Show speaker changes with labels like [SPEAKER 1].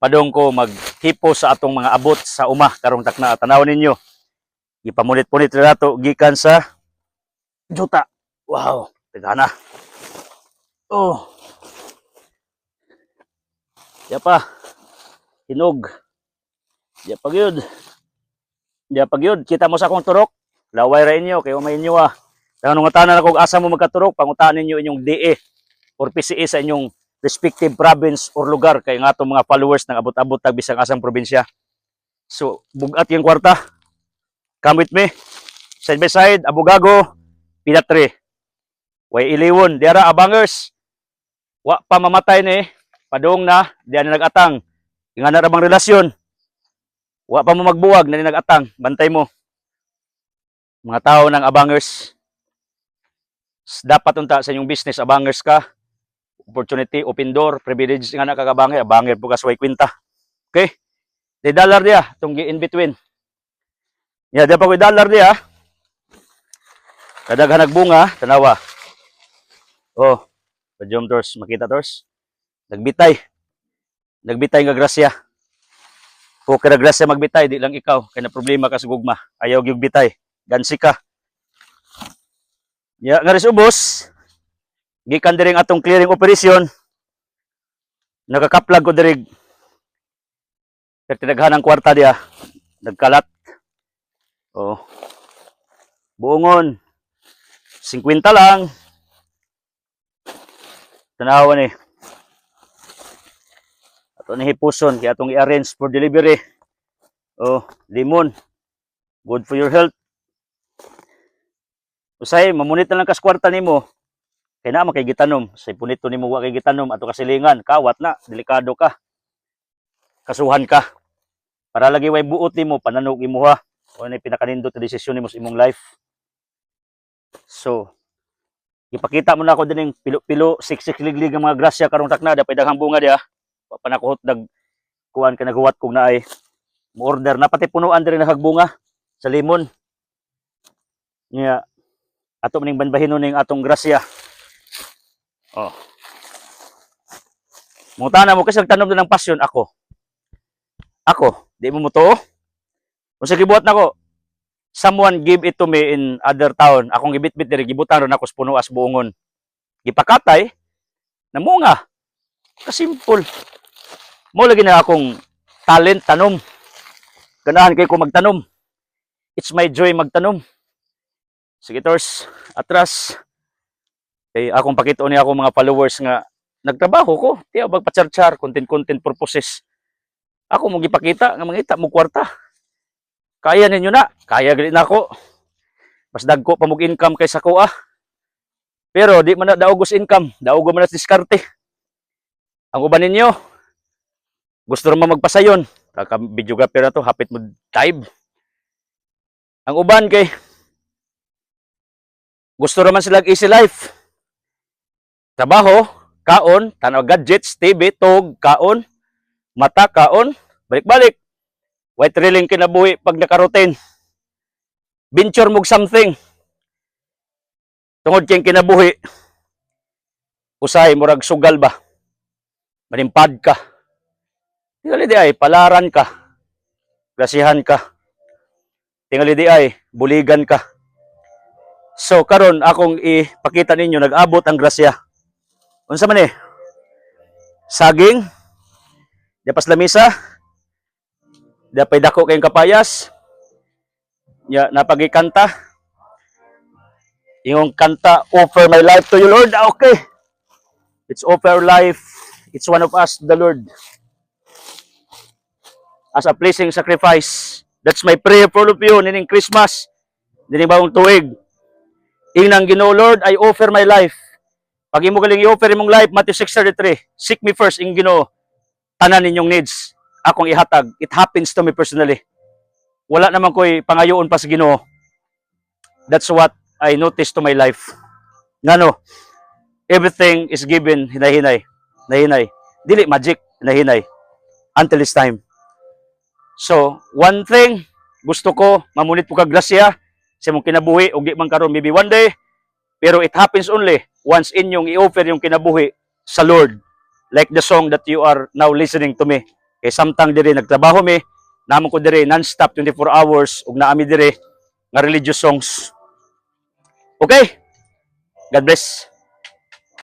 [SPEAKER 1] padong ko maghipo sa atong mga abot sa uma karong takna. Tanawon ninyo. Ipamunit-punit na nato gikan sa juta. Wow, tagana. Oh. Ya pa. Hinog. Ya pagyud. Ya pagyud. Kita mo sa akong turok. Laway ra inyo kay umay inyo ah. Tanong nga tanan ako asa mo magkaturok, pangutaan ninyo inyong DE or PCE sa inyong respective province or lugar kay nga atong mga followers nang abot-abot tag bisang asang probinsya. So, bugat yung kwarta. Come with me. Side by side, Abugago, Pinatre. Way iliwon, diara abangers. Wa pa mamatay ni, padung na, diyan na nag-atang. Nga na ramang relasyon. Wa pa mo magbuwag na nag-atang, bantay mo. Mga tao ng abangers. Dapat unta sa inyong business, abangers ka. Opportunity, open door, privilege nga na kakabangay, abangir po kasway kwinta. Okay? Di dollar dia, itong in between. Yeah, di pa ko dollar dia. Kadaghan nagbunga, tanawa. Oh, pajom tors, makita tors. Nagbitay. Nagbitay nga grasya. Kung kada grasya magbitay, di lang ikaw. Kaya na problema ka sa gugma. Ayaw gyud bitay. Gansi ka. Ya, nga res ubos. Gikan diring atong clearing operation. Nakakaplag ko dirig. Kaya tinaghan ang kwarta dia. Nagkalat. Oh. Buongon. 50 lang. Tanawa ni. Ato ni hipuson kaya atong i-arrange for delivery. Oh, limon. Good for your health. Usay mamunit na lang kas kwarta nimo. Kay na makay gitanom. Say punito nimo wa kay gitanom ato kasilingan, kawat na, delikado ka. Kasuhan ka. Para lagi way buot nimo pananog imo ha. O ni pinakanindot na desisyon nimo sa imong life. So, ipakita mo na ako dining pilo-pilo, siksik liglig ang mga grasya karong takna dapat daghang bunga dia. Panakuhot dag kuan ka naghuwat kung naay mo order na pati punuan diri na hagbunga sa limon. Nya ato maning banbahinon ning atong grasya. Oh. Mutana mo kasi nagtanom din ng pasyon ako. Ako, di mo to. Kung sa gibuhat nako, someone give it to me in other town. Akong gibit-bit diri gibutan ron ako sa puno as buongon. Gipakatay namunga. Kasimple. Mo lagi na akong talent tanom. Ganahan kay ko magtanom. It's my joy magtanom. Sige tors, atras. Kay akong pakito ni ako mga followers nga nagtrabaho ko, tiya magpa-char-char, content purposes. Ako mo gipakita nga mangita mo kwarta. Kaya ninyo na, kaya gali na ako. Mas dagko pa mog income kaysa ko ah. Pero di man na daugos income, daugo man na diskarte. Ang uban ninyo, gusto naman magpasayon. Kaka-videographer na to, hapit mo live. Ang uban kay gusto naman sila easy life. Trabaho, kaon, tanaw gadgets, TV, tog, kaon, mata, kaon, balik-balik. White thrilling kinabuhi pag nakaroutine. Venture mog something. Tungod kayong kinabuhi. Usay, murag sugal ba? Manimpad ka. Tingali di ay, palaran ka. Grasihan ka. Tingali di ay, buligan ka. So, karon akong ipakita ninyo, nag-abot ang grasya. Unsa man eh? Saging. Dapas lamisa. Dapay dako kayong kapayas. Ya, napagikanta. Yung kanta, offer my life to you, Lord. Okay. It's offer life. It's one of us, the Lord. As a pleasing sacrifice. That's my prayer for all of you. Nining Christmas. Nining bagong tuig. Inang Ginoo, Lord, I offer my life. Pag imo galing i-offer imong life, Matthew 6:33, seek me first, ing Ginoo, tanan ninyong needs. Akong ihatag. It happens to me personally. Wala naman ko'y pangayoon pa sa Ginoo. That's what I noticed to my life. Ngano, everything is given hinay-hinay. Hinay-hinay. Dili magic, hinay-hinay. Until this time. So, one thing, gusto ko, mamunit po kag grasya sa mong kinabuhi, o di man karon maybe one day, pero it happens only once inyong i-offer yung kinabuhi sa Lord. Like the song that you are now listening to me. Kay samtang diri nagtrabaho mi, namon ko diri non-stop 24 hours ug naami diri nga religious songs. Okay? God bless.